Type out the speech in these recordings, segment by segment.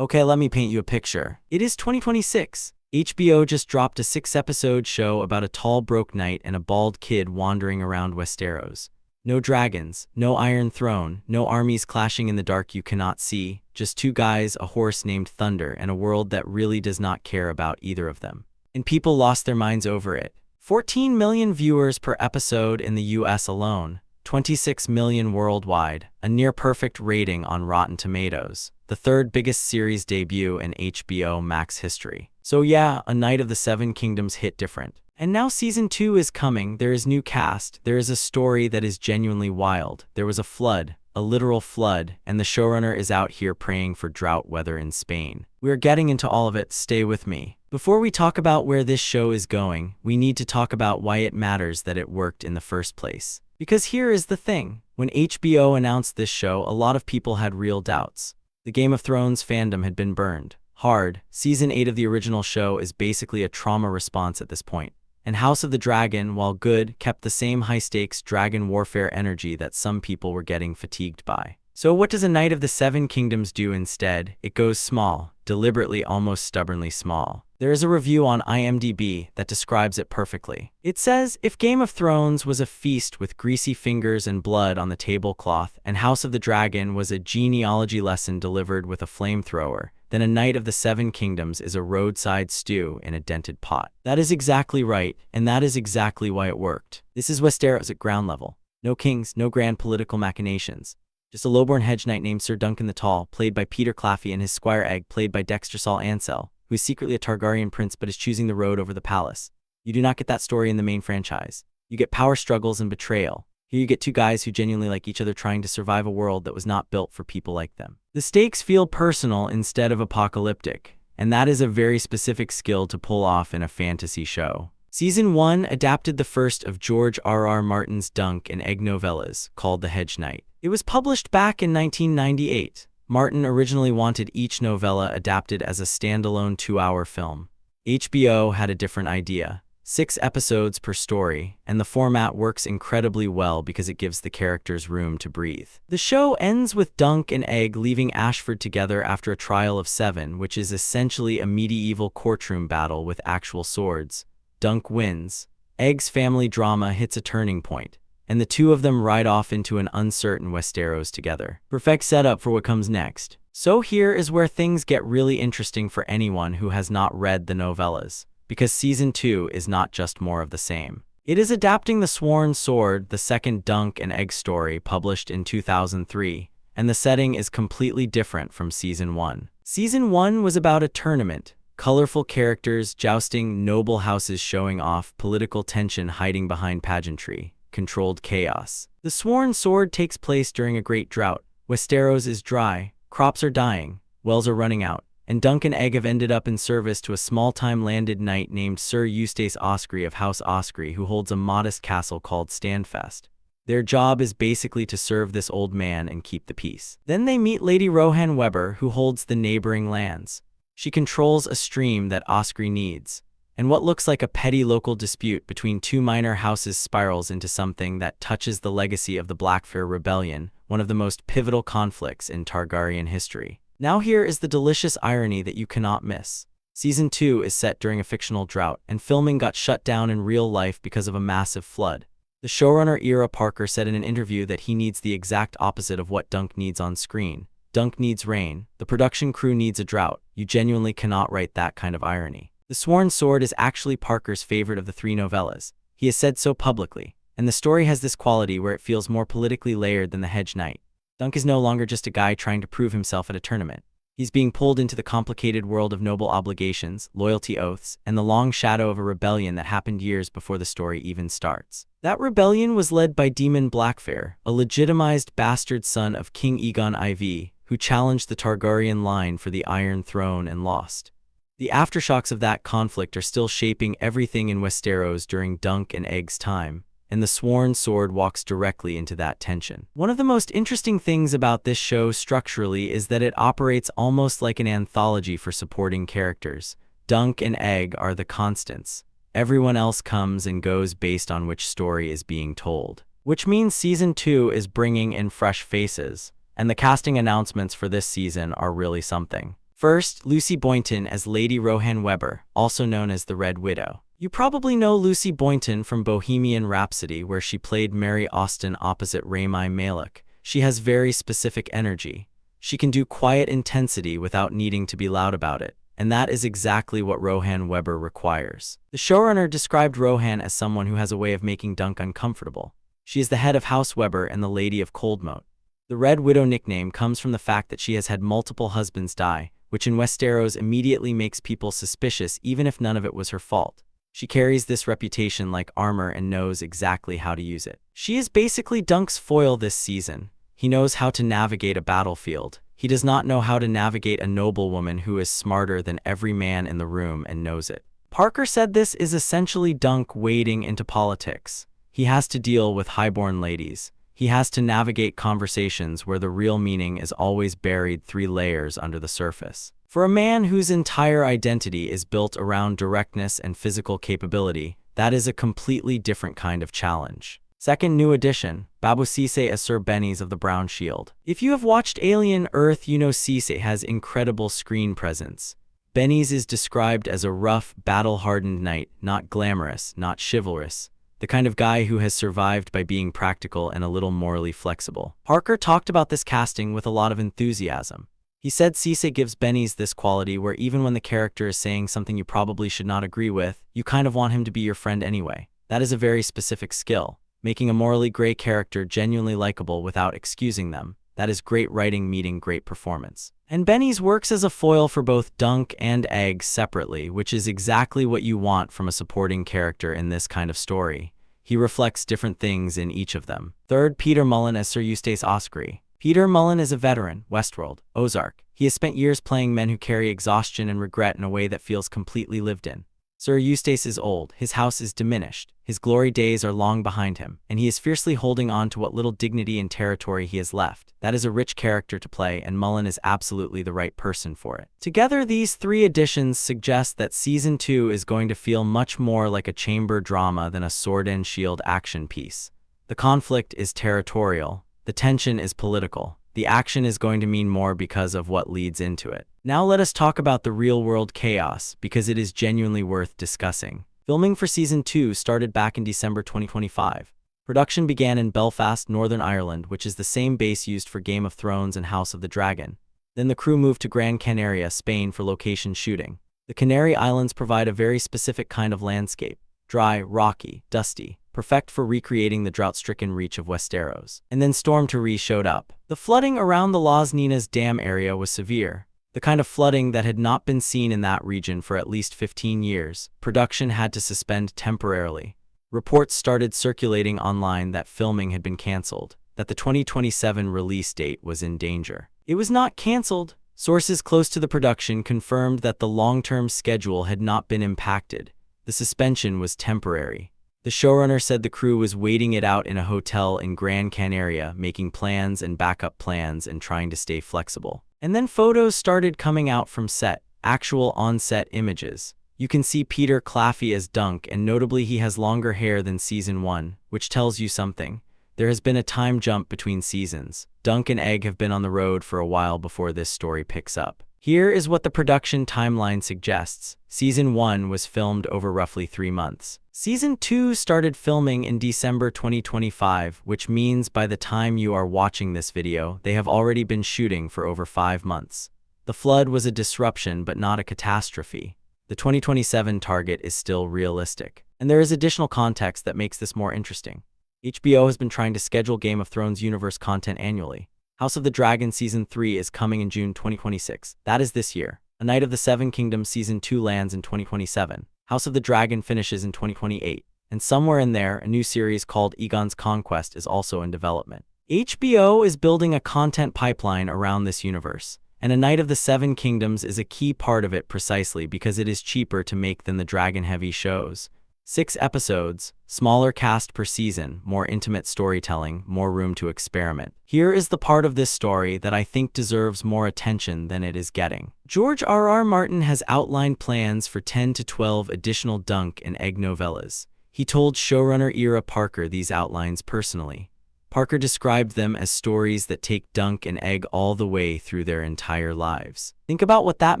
Okay, let me paint you a picture. It is 2026. HBO just dropped a 6-episode show about a tall broke knight and a bald kid wandering around Westeros. No dragons, no Iron Throne, no armies clashing in the dark you cannot see, just two guys, a horse named Thunder, and a world that really does not care about either of them. And people lost their minds over it. 14 million viewers per episode in the US alone, 26 million worldwide, a near-perfect rating on Rotten Tomatoes, the third biggest series debut in HBO Max history. So yeah, A Knight of the Seven Kingdoms hit different. And now season 2 is coming, there is new cast, there is a story that is genuinely wild, there was a flood, a literal flood, and the showrunner is out here praying for drought weather in Spain. We are getting into all of it, stay with me. Before we talk about where this show is going, we need to talk about why it matters that it worked in the first place. Because here is the thing, when HBO announced this show, a lot of people had real doubts. The Game of Thrones fandom had been burned hard. Season 8 of the original show is basically a trauma response at this point. And House of the Dragon, while good, kept the same high-stakes dragon warfare energy that some people were getting fatigued by. So what does A Knight of the Seven Kingdoms do instead? It goes small, deliberately, almost stubbornly small. There is a review on IMDb that describes it perfectly. It says, if Game of Thrones was a feast with greasy fingers and blood on the tablecloth, and House of the Dragon was a genealogy lesson delivered with a flamethrower, then A Knight of the Seven Kingdoms is a roadside stew in a dented pot. That is exactly right, and that is exactly why it worked. This is Westeros at ground level. No kings, no grand political machinations. Just a lowborn hedge knight named Sir Duncan the Tall, played by Peter Claffey, and his squire Egg, played by Dexter Saul Ansell, who is secretly a Targaryen prince but is choosing the road over the palace. You do not get that story in the main franchise. You get power struggles and betrayal. Here you get two guys who genuinely like each other trying to survive a world that was not built for people like them. The stakes feel personal instead of apocalyptic, and that is a very specific skill to pull off in a fantasy show. Season 1 adapted the first of George R.R. Martin's Dunk and Egg novellas, called The Hedge Knight. It was published back in 1998. Martin originally wanted each novella adapted as a standalone 2-hour film. HBO had a different idea. 6 episodes per story, and the format works incredibly well because it gives the characters room to breathe. The show ends with Dunk and Egg leaving Ashford together after a trial of 7, which is essentially a medieval courtroom battle with actual swords. Dunk wins. Egg's family drama hits a turning point, and the two of them ride off into an uncertain Westeros together. Perfect setup for what comes next. So here is where things get really interesting for anyone who has not read the novellas. Because Season 2 is not just more of the same. It is adapting The Sworn Sword, the second Dunk and Egg story published in 2003, and the setting is completely different from Season 1. Season 1 was about a tournament, colorful characters jousting, noble houses showing off, political tension hiding behind pageantry, controlled chaos. The Sworn Sword takes place during a great drought. Westeros is dry, crops are dying, wells are running out, and Dunk and Egg have ended up in service to a small-time landed knight named Sir Eustace Osprey of House Osprey, who holds a modest castle called Standfast. Their job is basically to serve this old man and keep the peace. Then they meet Lady Rohan Weber, who holds the neighboring lands. She controls a stream that Osprey needs, and what looks like a petty local dispute between two minor houses spirals into something that touches the legacy of the Blackfyre Rebellion, one of the most pivotal conflicts in Targaryen history. Now here is the delicious irony that you cannot miss. Season 2 is set during a fictional drought, and filming got shut down in real life because of a massive flood. The showrunner Ira Parker said in an interview that he needs the exact opposite of what Dunk needs on screen. Dunk needs rain, the production crew needs a drought. You genuinely cannot write that kind of irony. The Sworn Sword is actually Parker's favorite of the 3 novellas. He has said so publicly, and the story has this quality where it feels more politically layered than The Hedge Knight. Dunk is no longer just a guy trying to prove himself at a tournament. He's being pulled into the complicated world of noble obligations, loyalty oaths, and the long shadow of a rebellion that happened years before the story even starts. That rebellion was led by Daemon Blackfyre, a legitimized bastard son of King Aegon IV, who challenged the Targaryen line for the Iron Throne and lost. The aftershocks of that conflict are still shaping everything in Westeros during Dunk and Egg's time, and the Sworn Sword walks directly into that tension. One of the most interesting things about this show structurally is that it operates almost like an anthology for supporting characters. Dunk and Egg are the constants. Everyone else comes and goes based on which story is being told. Which means Season 2 is bringing in fresh faces, and the casting announcements for this season are really something. First, Lucy Boynton as Lady Rohan Weber, also known as the Red Widow. You probably know Lucy Boynton from Bohemian Rhapsody, where she played Mary Austin opposite Rami Malek. She has very specific energy. She can do quiet intensity without needing to be loud about it, and that is exactly what Rohan Weber requires. The showrunner described Rohan as someone who has a way of making Dunk uncomfortable. She is the head of House Weber and the Lady of Coldmoat. The Red Widow nickname comes from the fact that she has had multiple husbands die, which in Westeros immediately makes people suspicious even if none of it was her fault. She carries this reputation like armor and knows exactly how to use it. She is basically Dunk's foil this season. He knows how to navigate a battlefield. He does not know how to navigate a noblewoman who is smarter than every man in the room and knows it. Parker said this is essentially Dunk wading into politics. He has to deal with highborn ladies. He has to navigate conversations where the real meaning is always buried 3 layers under the surface. For a man whose entire identity is built around directness and physical capability, that is a completely different kind of challenge. Second new addition, Babou Ceesay as Sir Benny's of the Brown Shield. If you have watched Alien Earth, you know Ceesay has incredible screen presence. Benny's is described as a rough, battle-hardened knight, not glamorous, not chivalrous. The kind of guy who has survived by being practical and a little morally flexible. Parker talked about this casting with a lot of enthusiasm. He said Ceesay gives Benny's this quality where even when the character is saying something you probably should not agree with, you kind of want him to be your friend anyway. That is a very specific skill, making a morally gray character genuinely likable without excusing them. That is great writing meeting great performance. And Benny's works as a foil for both Dunk and Egg separately, which is exactly what you want from a supporting character in this kind of story. He reflects different things in each of them. Third, Peter Mullan as Sir Eustace Osprey. Peter Mullan is a veteran, Westworld, Ozark. He has spent years playing men who carry exhaustion and regret in a way that feels completely lived in. Sir Eustace is old, his house is diminished, his glory days are long behind him, and he is fiercely holding on to what little dignity and territory he has left. That is a rich character to play, and Mullan is absolutely the right person for it. Together, these 3 additions suggest that Season 2 is going to feel much more like a chamber drama than a sword and shield action piece. The conflict is territorial, the tension is political. The action is going to mean more because of what leads into it. Now let us talk about the real-world chaos, because it is genuinely worth discussing. Filming for Season 2 started back in December 2025. Production began in Belfast, Northern Ireland, which is the same base used for Game of Thrones and House of the Dragon. Then the crew moved to Gran Canaria, Spain for location shooting. The Canary Islands provide a very specific kind of landscape. Dry, rocky, dusty. Perfect for recreating the drought-stricken reach of Westeros. And then Storm Terry showed up. The flooding around the Las Ninas Dam area was severe. The kind of flooding that had not been seen in that region for at least 15 years. Production had to suspend temporarily. Reports started circulating online that filming had been canceled, that the 2027 release date was in danger. It was not canceled. Sources close to the production confirmed that the long-term schedule had not been impacted. The suspension was temporary. The showrunner said the crew was waiting it out in a hotel in Gran Canaria, making plans and backup plans and trying to stay flexible. And then photos started coming out from set, actual on-set images. You can see Peter Claffey as Dunk, and notably he has longer hair than Season 1, which tells you something. There has been a time jump between seasons. Dunk and Egg have been on the road for a while before this story picks up. Here is what the production timeline suggests. Season 1 was filmed over roughly 3 months. Season 2 started filming in December 2025, which means by the time you are watching this video, they have already been shooting for over 5 months. The flood was a disruption but not a catastrophe. The 2027 target is still realistic. And there is additional context that makes this more interesting. HBO has been trying to schedule Game of Thrones universe content annually. House of the Dragon Season 3 is coming in June 2026. That is this year. A Knight of the Seven Kingdoms Season 2 lands in 2027. House of the Dragon finishes in 2028. And somewhere in there, a new series called Aegon's Conquest is also in development. HBO is building a content pipeline around this universe. And A Knight of the Seven Kingdoms is a key part of it precisely because it is cheaper to make than the dragon-heavy shows. 6 episodes, smaller cast per season, more intimate storytelling, more room to experiment. Here is the part of this story that I think deserves more attention than it is getting. George R.R. Martin has outlined plans for 10 to 12 additional Dunk and Egg novellas. He told showrunner Ira Parker these outlines personally. Parker described them as stories that take Dunk and Egg all the way through their entire lives. Think about what that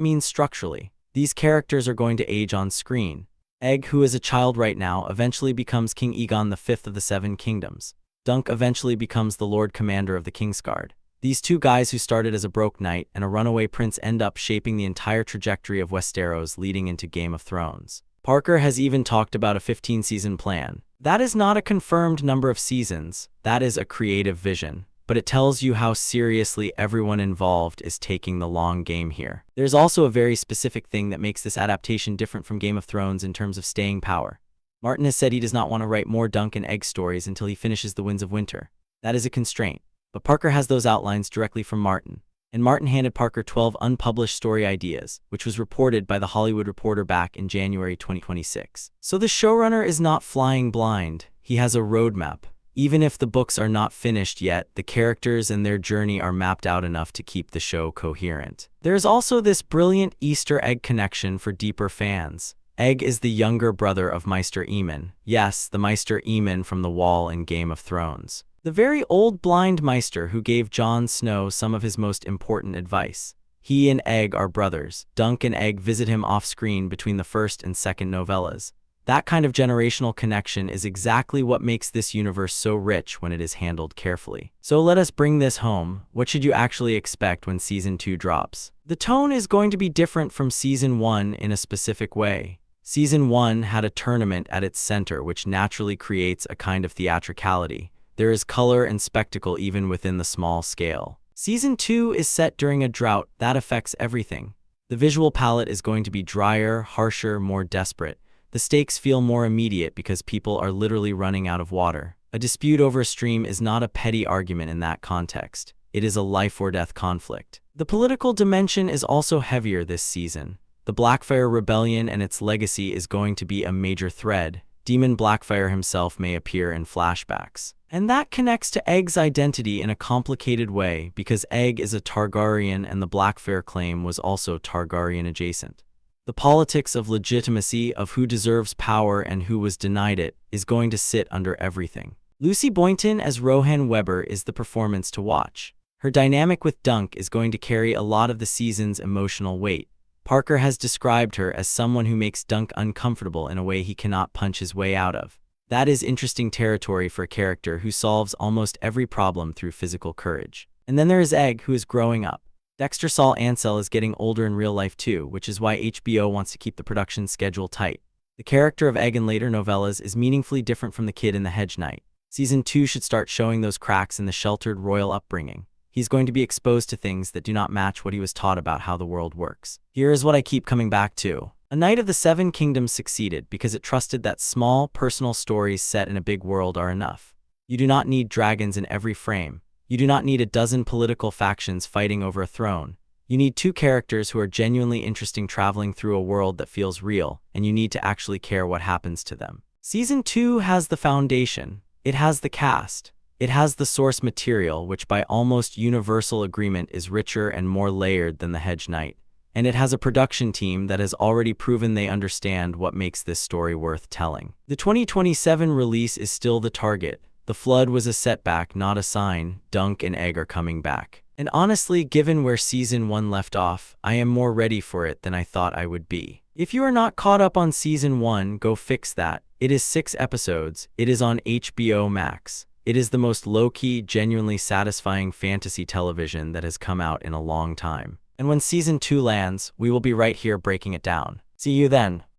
means structurally. These characters are going to age on screen. Egg, who is a child right now, eventually becomes King Aegon V of the Seven Kingdoms. Dunk eventually becomes the Lord Commander of the Kingsguard. These two guys who started as a broke knight and a runaway prince end up shaping the entire trajectory of Westeros leading into Game of Thrones. Parker has even talked about a 15-season plan. That is not a confirmed number of seasons, that is a creative vision, but it tells you how seriously everyone involved is taking the long game here. There's also a very specific thing that makes this adaptation different from Game of Thrones in terms of staying power. Martin has said he does not want to write more Dunk and Egg stories until he finishes The Winds of Winter. That is a constraint, but Parker has those outlines directly from Martin. And Martin handed Parker 12 unpublished story ideas, which was reported by The Hollywood Reporter back in January 2026. So the showrunner is not flying blind, he has a roadmap. Even if the books are not finished yet, the characters and their journey are mapped out enough to keep the show coherent. There's also this brilliant Easter egg connection for deeper fans. Egg is the younger brother of Maester Aemon. Yes, the Maester Aemon from the Wall in Game of Thrones. The very old blind Maester who gave Jon Snow some of his most important advice. He and Egg are brothers. Dunk and Egg visit him off-screen between the first and second novellas. That kind of generational connection is exactly what makes this universe so rich when it is handled carefully. So let us bring this home. What should you actually expect when Season 2 drops? The tone is going to be different from Season 1 in a specific way. Season 1 had a tournament at its center, which naturally creates a kind of theatricality. There is color and spectacle even within the small scale. Season 2 is set during a drought that affects everything. The visual palette is going to be drier, harsher, more desperate. The stakes feel more immediate because people are literally running out of water. A dispute over a stream is not a petty argument in that context. It is a life-or-death conflict. The political dimension is also heavier this season. The Blackfyre Rebellion and its legacy is going to be a major thread. Demon Blackfyre himself may appear in flashbacks. And that connects to Egg's identity in a complicated way because Egg is a Targaryen and the Blackfyre claim was also Targaryen adjacent. The politics of legitimacy, of who deserves power and who was denied it, is going to sit under everything. Lucy Boynton as Rohan Weber is the performance to watch. Her dynamic with Dunk is going to carry a lot of the season's emotional weight. Parker has described her as someone who makes Dunk uncomfortable in a way he cannot punch his way out of. That is interesting territory for a character who solves almost every problem through physical courage. And then there is Egg, who is growing up. Dexter Saul Ansel is getting older in real life too, which is why HBO wants to keep the production schedule tight. The character of Egg in later novellas is meaningfully different from the kid in The Hedge Knight. Season 2 should start showing those cracks in the sheltered royal upbringing. He's going to be exposed to things that do not match what he was taught about how the world works. Here is what I keep coming back to. A Knight of the Seven Kingdoms succeeded because it trusted that small, personal stories set in a big world are enough. You do not need dragons in every frame. You do not need a dozen political factions fighting over a throne. You need two characters who are genuinely interesting traveling through a world that feels real, and you need to actually care what happens to them. Season 2 has the foundation. It has the cast. It has the source material, which by almost universal agreement is richer and more layered than The Hedge Knight. And it has a production team that has already proven they understand what makes this story worth telling. The 2027 release is still the target. The flood was a setback, not a sign. Dunk and Egg are coming back. And honestly, given where Season 1 left off, I am more ready for it than I thought I would be. If you are not caught up on Season 1, go fix that. It is 6 episodes. It is on HBO Max. It is the most low-key, genuinely satisfying fantasy television that has come out in a long time. And when Season 2 lands, we will be right here breaking it down. See you then.